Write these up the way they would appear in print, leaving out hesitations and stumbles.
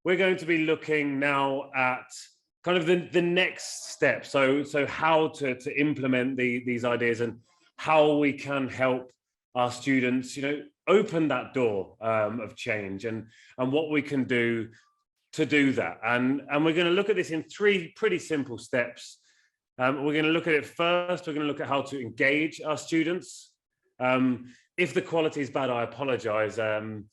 we're going to be looking now at kind of the next step. So how to implement these ideas and how we can help our students, open that door of change and what we can do to do that. And we're going to look at this in 3 pretty simple steps. We're going to look at it first. We're going to look at how to engage our students. If the quality is bad, I apologize. The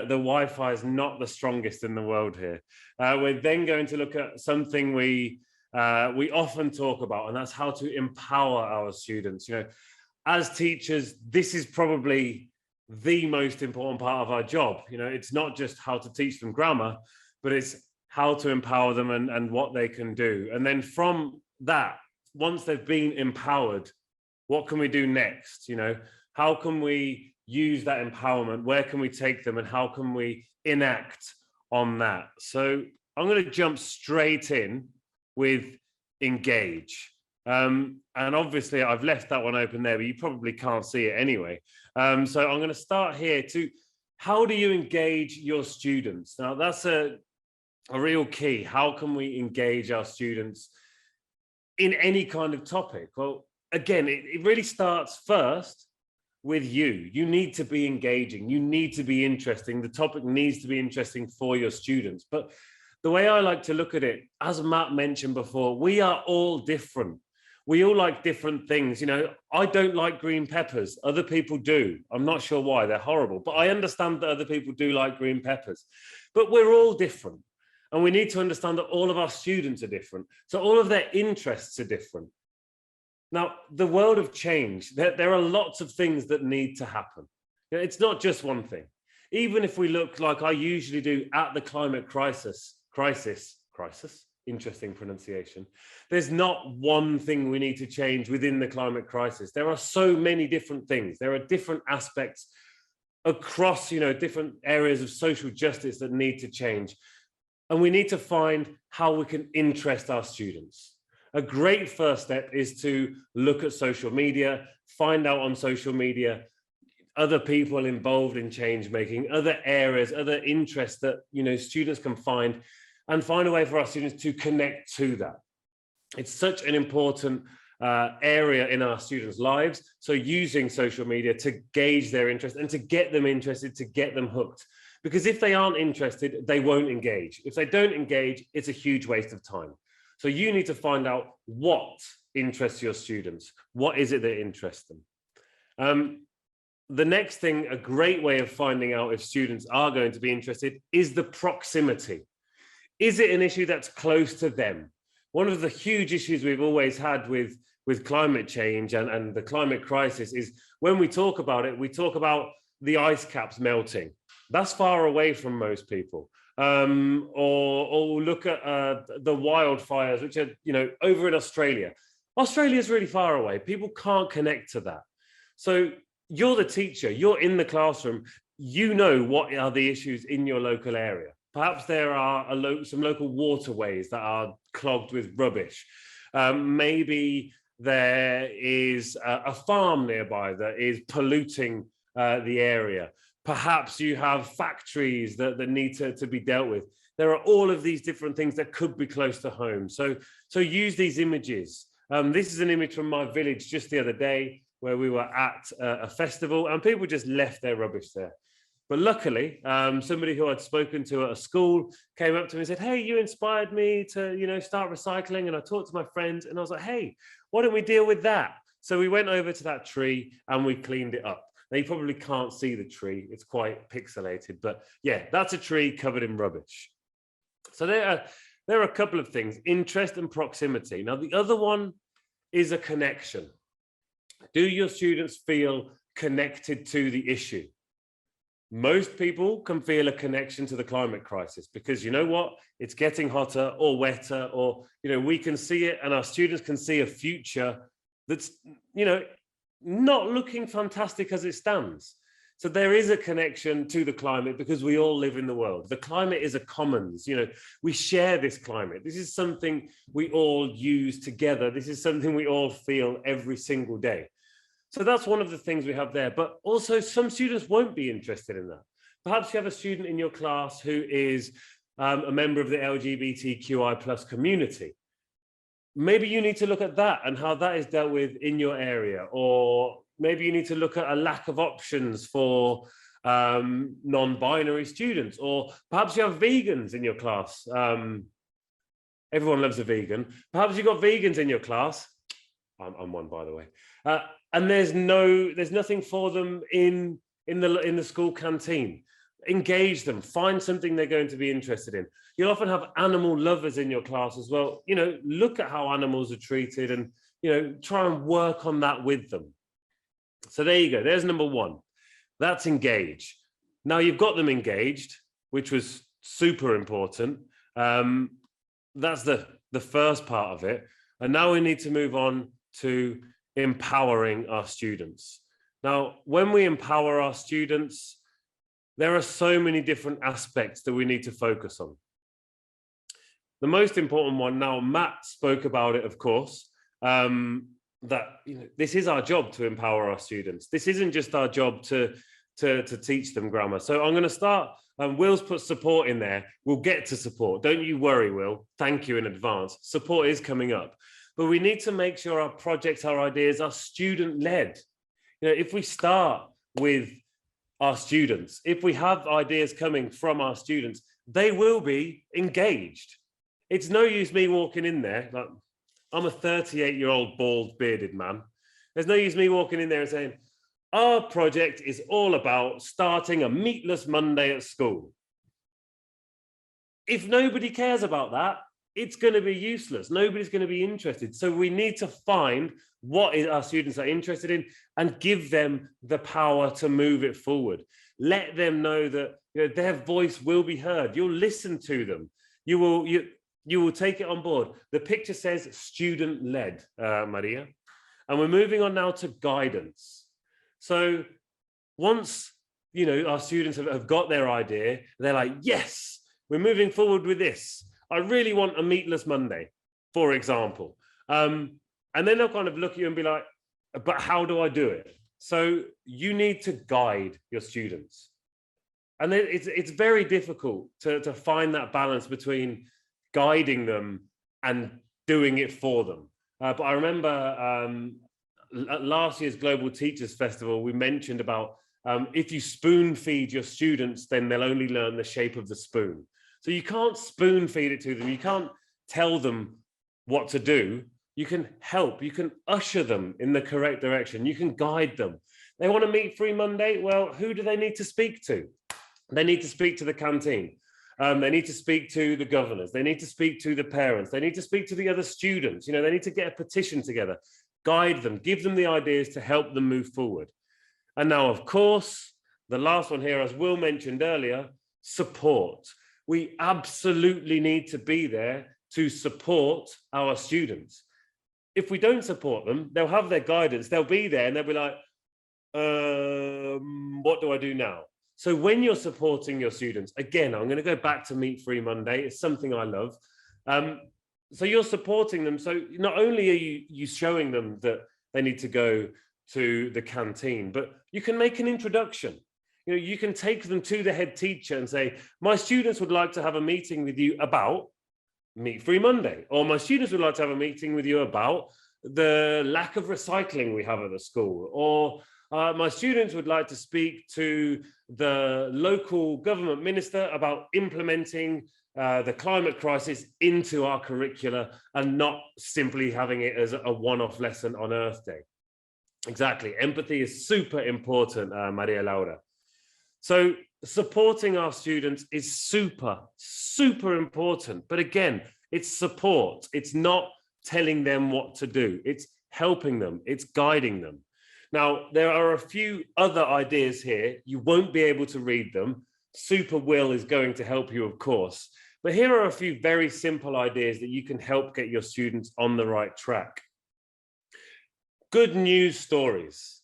Wi-Fi is not the strongest in the world here. We're then going to look at something we often talk about, and that's how to empower our students. As teachers, this is probably the most important part of our job. It's not just how to teach them grammar, but it's how to empower them and what they can do. And then from that, once they've been empowered, what can we do next? How can we use that empowerment? Where can we take them? And how can we enact on that? So I'm going to jump straight in with engage. And obviously I've left that one open there, but you probably can't see it anyway. So I'm going to start here how do you engage your students? Now that's a real key. How can we engage our students in any kind of topic? Well, again, it really starts first with you. You need to be engaging. You need to be interesting. The topic needs to be interesting for your students. But the way I like to look at it, as Matt mentioned before, we are all different. We all like different things. I don't like green peppers. Other people do. I'm not sure why. They're horrible. But I understand that other people do like green peppers. But we're all different. And we need to understand that all of our students are different. So all of their interests are different. Now, the world of change, there are lots of things that need to happen. It's not just one thing. Even if we look like I usually do at the climate crisis, interesting pronunciation. There's not one thing we need to change within the climate crisis. There are so many different things. There are different aspects across, different areas of social justice that need to change. And we need to find how we can interest our students. A great first step is to look at social media, find out on social media other people involved in change making, other areas, other interests that students can find, and find a way for our students to connect to that. It's such an important area in our students' lives. So using social media to gauge their interest and to get them interested, to get them hooked. Because if they aren't interested, they won't engage. If they don't engage, it's a huge waste of time. So you need to find out what interests your students. What is it that interests them? The next thing, a great way of finding out if students are going to be interested is the proximity. Is it an issue that's close to them? One of the huge issues we've always had with climate change and the climate crisis is when we talk about it, we talk about the ice caps melting. That's far away from most people. Or look at the wildfires, which are, over in Australia. Australia is really far away. People can't connect to that. So you're the teacher, you're in the classroom, what are the issues in your local area. Perhaps there are some local waterways that are clogged with rubbish. Maybe there is a farm nearby that is polluting the area. Perhaps you have factories that need to be dealt with. There are all of these different things that could be close to home. So use these images. This is an image from my village just the other day where we were at a festival and people just left their rubbish there. But luckily, somebody who I'd spoken to at a school came up to me and said, hey, you inspired me to, start recycling. And I talked to my friends and I was like, hey, why don't we deal with that? So we went over to that tree and we cleaned it up. Now, you probably can't see the tree. It's quite pixelated, but yeah, that's a tree covered in rubbish. So there are a couple of things, interest and proximity. Now, the other one is a connection. Do your students feel connected to the issue? Most people can feel a connection to the climate crisis because you know what? It's getting hotter or wetter, or, we can see it and our students can see a future that's, not looking fantastic as it stands. So there is a connection to the climate because we all live in the world. The climate is a commons, we share this climate. This is something we all use together. This is something we all feel every single day. So that's one of the things we have there. But also some students won't be interested in that. Perhaps you have a student in your class who is a member of the LGBTQI plus community. Maybe you need to look at that and how that is dealt with in your area, or maybe you need to look at a lack of options for non-binary students, or perhaps you have vegans in your class. Everyone loves a vegan. Perhaps you've got vegans in your class. I'm one, by the way. And there's nothing for them in the school canteen. Engage them, find something they're going to be interested in. You'll often have animal lovers in your class as well. Look at how animals are treated and, try and work on that with them. So there you go. There's number one. That's engage. Now you've got them engaged, which was super important. That's the first part of it. And now we need to move on to empowering our students. Now, when we empower our students, there are so many different aspects that we need to focus on. The most important one, now Matt spoke about it, of course, that this is our job to empower our students. This isn't just our job to teach them grammar. So I'm going to start, Will's put support in there. We'll get to support. Don't you worry, Will. Thank you in advance. Support is coming up. But we need to make sure our projects, our ideas are student-led. If we start with our students, if we have ideas coming from our students, they will be engaged. It's no use me walking in there, like, I'm a 38-year-old bald bearded man. There's no use me walking in there and saying, our project is all about starting a meatless Monday at school. If nobody cares about that, it's going to be useless. Nobody's going to be interested. So we need to find what our students are interested in and give them the power to move it forward. Let them know that their voice will be heard. You'll listen to them. You will take it on board. The picture says student-led, Maria. And we're moving on now to guidance. So once our students have got their idea, they're like, yes, we're moving forward with this. I really want a meatless Monday, for example. And then they'll kind of look at you and be like, but how do I do it? So you need to guide your students. And then it's very difficult to find that balance between guiding them and doing it for them. But I remember at last year's Global Teachers Festival, we mentioned about if you spoon feed your students, then they'll only learn the shape of the spoon. So you can't spoon feed it to them. You can't tell them what to do. You can help. You can usher them in the correct direction. You can guide them. They want to meet free Monday. Well, who do they need to speak to? They need to speak to the canteen. They need to speak to the governors. They need to speak to the parents. They need to speak to the other students. They need to get a petition together. Guide them. Give them the ideas to help them move forward. And now, of course, the last one here, as Will mentioned earlier, support. We absolutely need to be there to support our students. If we don't support them, they'll have their guidance, they'll be there and they'll be like, what do I do now? So when you're supporting your students, again, I'm going to go back to Meat Free Monday. It's something I love. So you're supporting them. So not only are you showing them that they need to go to the canteen, but you can make an introduction. You can take them to the head teacher and say, my students would like to have a meeting with you about Meat Free Monday, or my students would like to have a meeting with you about the lack of recycling we have at the school, or my students would like to speak to the local government minister about implementing the climate crisis into our curricula and not simply having it as a one-off lesson on Earth Day. Exactly. Empathy is super important, Maria Laura. So supporting our students is super, super important. But again, it's support. It's not telling them what to do. It's helping them. It's guiding them. Now, there are a few other ideas here. You won't be able to read them. Super Will is going to help you, of course. But here are a few very simple ideas that you can help get your students on the right track. Good news stories.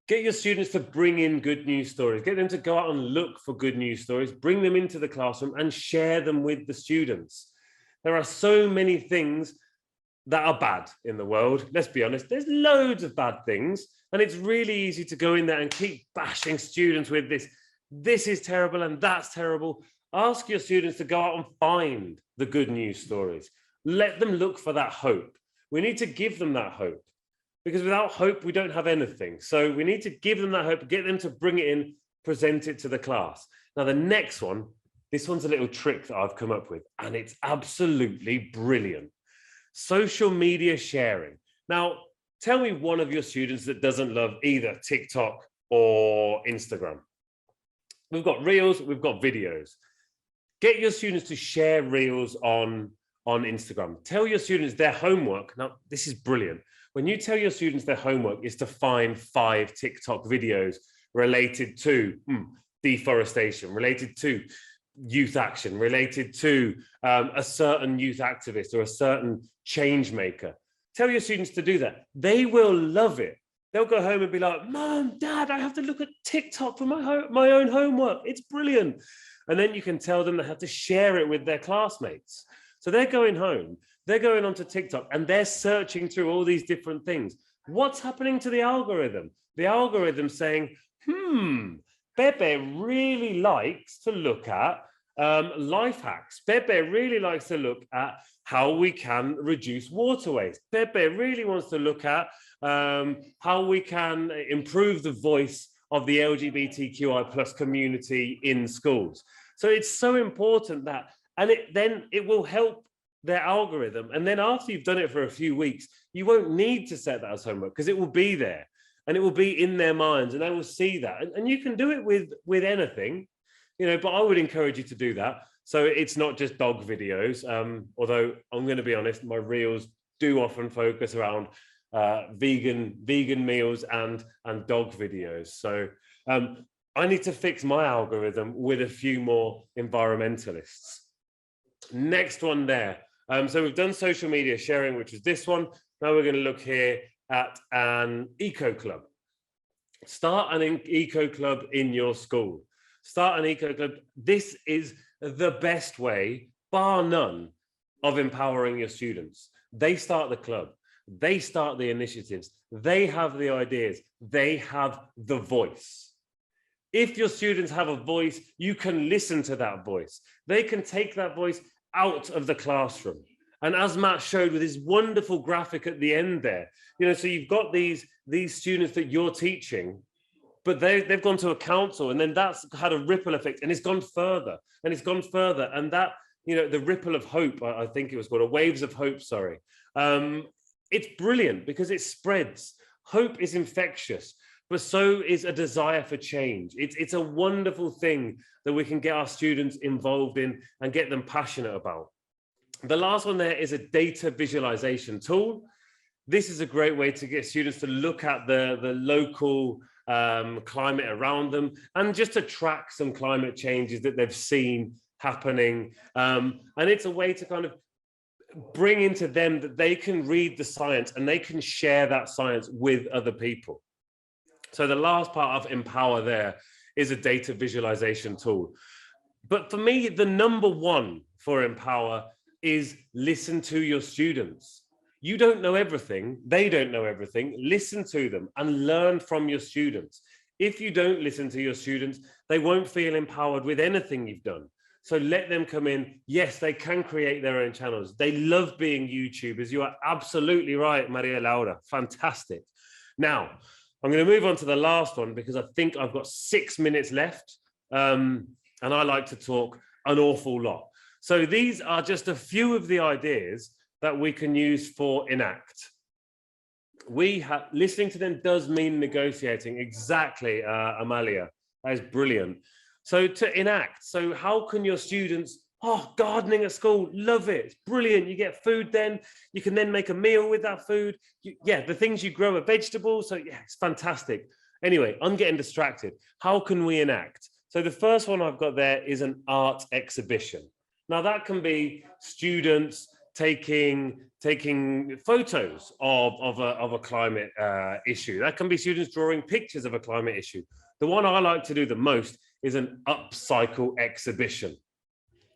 Get your students to bring in good news stories. Get them to go out and look for good news stories, bring them into the classroom and share them with the students. There are so many things that are bad in the world. Let's be honest, there's loads of bad things. And it's really easy to go in there and keep bashing students with this. This is terrible and that's terrible. Ask your students to go out and find the good news stories. Let them look for that hope. We need to give them that hope, because without hope, we don't have anything. So we need to give them that hope, get them to bring it in, present it to the class. Now, the next one, this one's a little trick that I've come up with, and it's absolutely brilliant. Social media sharing. Now, tell me one of your students that doesn't love either TikTok or Instagram. We've got reels, we've got videos. Get your students to share reels on Instagram. Tell your students their homework. Now, this is brilliant. When you tell your students their homework is to find 5 TikTok videos related to deforestation, related to youth action, related to a certain youth activist or a certain change maker. Tell your students to do that. They will love it. They'll go home and be like, Mom, Dad, I have to look at TikTok for my own homework. It's brilliant. And then you can tell them they have to share it with their classmates. So they're going home, they're going onto TikTok and they're searching through all these different things. What's happening to the algorithm? The algorithm saying, Pepe really likes to look at life hacks. Pepe really likes to look at how we can reduce water waste. Pepe really wants to look at how we can improve the voice of the LGBTQI plus community in schools. So it's so important that, and then it will help their algorithm. And then after you've done it for a few weeks, you won't need to set that as homework because it will be there and it will be in their minds and they will see that. And you can do it with anything, you know, but I would encourage you to do that. So it's not just dog videos, although I'm going to be honest, my reels do often focus around vegan meals and dog videos. So I need to fix my algorithm with a few more environmentalists. Next one there. So we've done social media sharing, which is this one. Now we're going to look here at an eco club. Start an eco club in your school. Start an eco club. This is the best way, bar none, of empowering your students. They start the club. They start the initiatives. They have the ideas. They have the voice. If your students have a voice, you can listen to that voice. They can take that voice out of the classroom. And as Matt showed with his wonderful graphic at the end there, you know, so you've got these students that you're teaching, but they've gone to a council and then that's had a ripple effect and it's gone further and it's gone further. And that, you know, the ripple of hope, I think it was called, a waves of hope, sorry. It's brilliant because it spreads. Hope is infectious, but so is a desire for change. It's a wonderful thing that we can get our students involved in and get them passionate about. The last one there is a data visualization tool. This is a great way to get students to look at the local climate around them and just to track some climate changes that they've seen happening. And it's a way to kind of bring into them that they can read the science and they can share that science with other people. So the last part of Empower there is a data visualization tool. But for me, the number one for Empower is listen to your students. You don't know everything. They don't know everything. Listen to them and learn from your students. If you don't listen to your students, they won't feel empowered with anything you've done. So let them come in. Yes, they can create their own channels. They love being YouTubers. You are absolutely right, Maria Laura. Fantastic. Now, I'm going to move on to the last one because I think I've got 6 minutes left. And I like to talk an awful lot. So these are just a few of the ideas that we can use for Enact. Listening to them does mean negotiating. Exactly, Amalia. That is brilliant. So to Enact, so how can your students, gardening at school, love it. It's brilliant. You get food then. You can then make a meal with that food. The things you grow are vegetables. So yeah, it's fantastic. Anyway, I'm getting distracted. How can we enact? So the first one I've got there is an art exhibition. Now that can be students taking photos of a climate issue. That can be students drawing pictures of a climate issue. The one I like to do the most is an upcycle exhibition.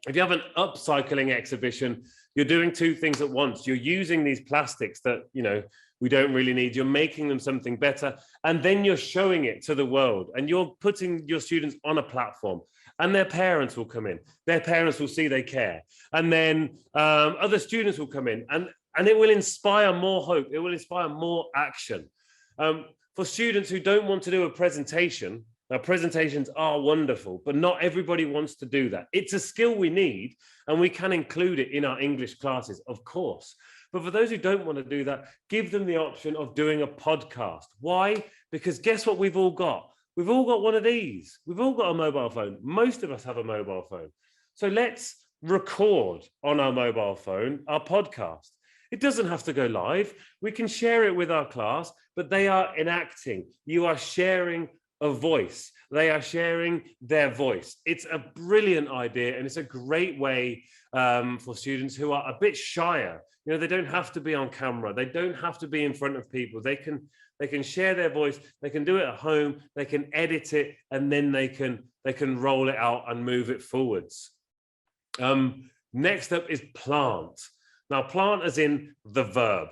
If you have an upcycling exhibition, you're doing two things at once. You're using these plastics that, you know, we don't really need. You're making them something better. And then you're showing it to the world and you're putting your students on a platform. and their parents will come in. Their parents will see they care. And then other students will come in, and it will inspire more hope. It will inspire more action. For students who don't want to do a presentation, now presentations are wonderful, but not everybody wants to do that. It's a skill we need, and we can include it in our English classes, of course. But for those who don't want to do that, give them the option of doing a podcast. Why? Because guess what we've all got? We've all got one of these. We've all got a mobile phone. Most of us have a mobile phone. So let's record on our mobile phone our podcast. It doesn't have to go live. We can share it with our class, but they are enacting. You are sharing a voice. They are sharing their voice. It's a brilliant idea, and it's a great way for students who are a bit shyer. You know, they don't have to be on camera. They don't have to be in front of people. They can share their voice. They can do it at home. They can edit it, and then they can roll it out and move it forwards. Next up is plant. Now, plant as in the verb.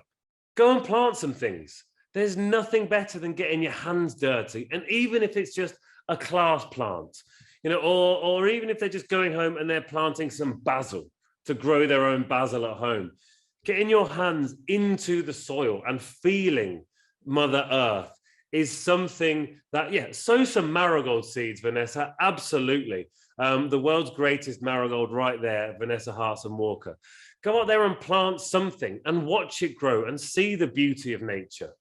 Go and plant some things. There's nothing better than getting your hands dirty. And even if it's just a class plant, you know, or even if they're just going home and they're planting some basil to grow their own basil at home, getting your hands into the soil and feeling Mother Earth is something that, yeah, sow some marigold seeds, Vanessa, absolutely. The world's greatest marigold right there, Vanessa Harson Walker. Go out there and plant something and watch it grow and see the beauty of nature.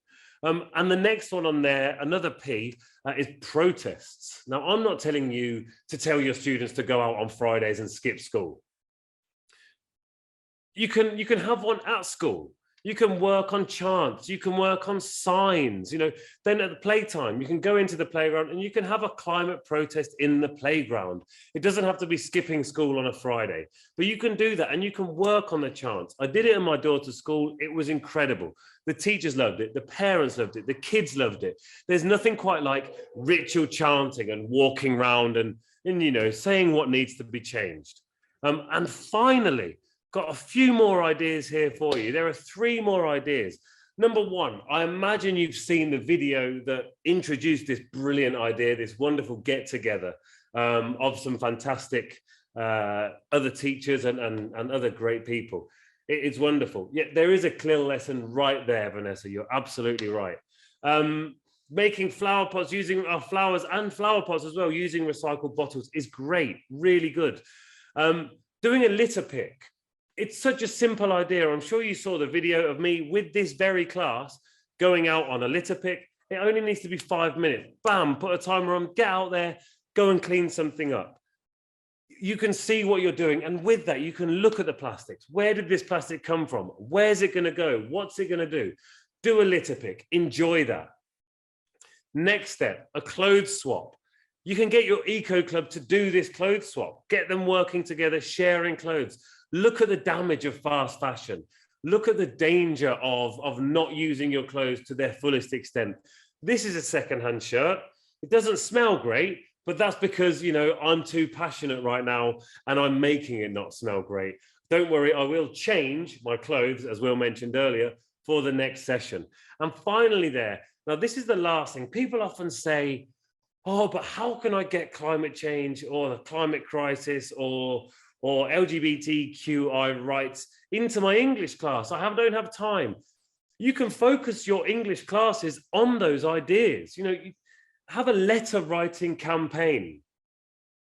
And the next one on there, another P, is protests. Now, I'm not telling you to tell your students to go out on Fridays and skip school. You can have one at school. You can work on chants, you can work on signs, you know, then at the playtime, you can go into the playground and you can have a climate protest in the playground. It doesn't have to be skipping school on a Friday, but you can do that and you can work on the chants. I did it in my daughter's school. It was incredible. The teachers loved it. The parents loved it. The kids loved it. There's nothing quite like ritual chanting and walking around and you know, saying what needs to be changed. And finally, got a few more ideas here for you. There are 3 more ideas. Number 1, I imagine you've seen the video that introduced this brilliant idea, this wonderful get together of some fantastic other teachers and other great people. It's wonderful. Yeah, there is a clear lesson right there, Vanessa. You're absolutely right. Making flower pots, using our flowers and flower pots as well, using recycled bottles is great, really good. Doing a litter pick. It's such a simple idea. I'm sure you saw the video of me with this very class going out on a litter pick. It only needs to be 5 minutes. Bam, put a timer on, get out there, go and clean something up. You can see what you're doing. And with that, you can look at the plastics. Where did this plastic come from? Where's it going to go? What's it going to do? Do a litter pick. Enjoy that. Next step, a clothes swap. You can get your eco club to do this clothes swap. Get them working together, sharing clothes. Look at the damage of fast fashion. Look at the danger of not using your clothes to their fullest extent. This is a secondhand shirt. It doesn't smell great, but that's because, you know, I'm too passionate right now and I'm making it not smell great. Don't worry, I will change my clothes, as Will mentioned earlier, for the next session. And finally there, now this is the last thing. People often say, oh, but how can I get climate change or the climate crisis or LGBTQI rights into my English class? I don't have time. You can focus your English classes on those ideas. You know, you have a letter writing campaign.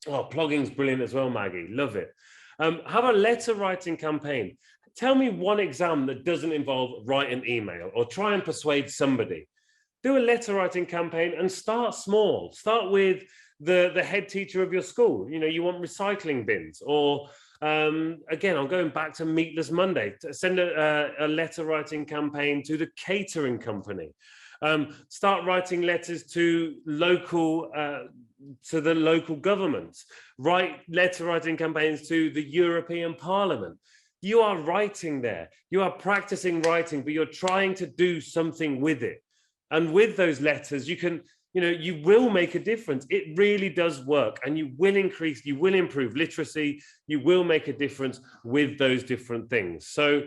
Oh, plugging's brilliant as well, Maggie. Love it. Have a letter writing campaign. Tell me one exam that doesn't involve write an email or try and persuade somebody. Do a letter writing campaign and start small. Start with the head teacher of your school. You know, you want recycling bins, or again, I'm going back to Meatless Monday. Send a letter writing campaign to the catering company. Start writing letters to the local governments. Write letter writing campaigns to the European Parliament. You are writing there. You are practicing writing, but you're trying to do something with it. And with those letters, you can, you know, you will make a difference. It really does work, and you will improve literacy. You will make a difference with those different things. So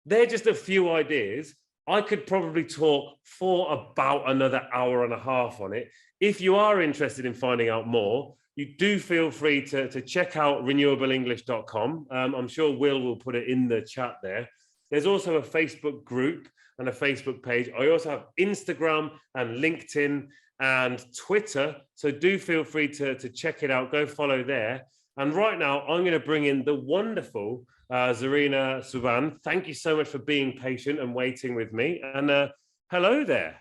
they're just a few ideas. I could probably talk for about another hour and a half on it. If you are interested in finding out more, you do feel free to check out renewableenglish.com. I'm sure will put it in the chat there. There's also a Facebook group and a Facebook page. I also have Instagram and LinkedIn and Twitter. So do feel free to check it out. Go follow there. And right now, I'm going to bring in the wonderful Zarina Suban. Thank you so much for being patient and waiting with me. And hello there.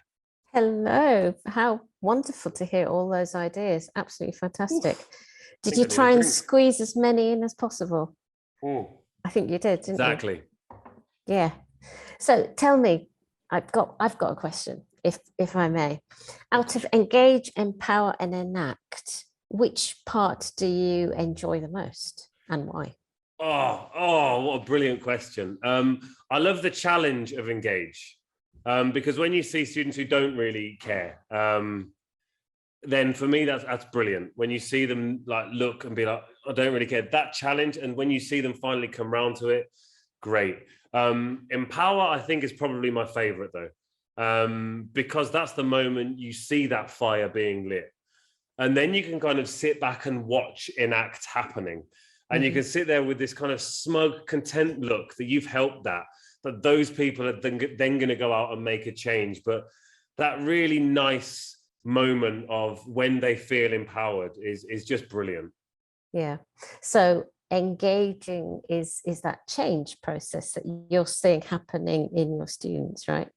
Hello. How wonderful to hear all those ideas. Absolutely fantastic. Did you try and squeeze as many in as possible? I think you did, didn't you? Exactly. Yeah. So tell me, I've got a question, if I may. Out of engage, empower, and enact, which part do you enjoy the most and why? Oh, what a brilliant question. I love the challenge of engage, because when you see students who don't really care, then for me that's brilliant. When you see them like look and be like, I don't really care, that challenge, and when you see them finally come round to it, great. Empower, I think, is probably my favorite though, because that's the moment you see that fire being lit, and then you can kind of sit back and watch Enact happening, and you can sit there with this kind of smug, content look that you've helped that those people are then going to go out and make a change. But that really nice moment of when they feel empowered is just brilliant. Yeah. So engaging is that change process that you're seeing happening in your students, right?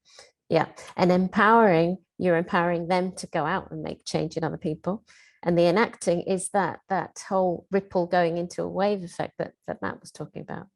Yeah. And empowering, you're empowering them to go out and make change in other people. And the enacting is that whole ripple going into a wave effect that Matt was talking about.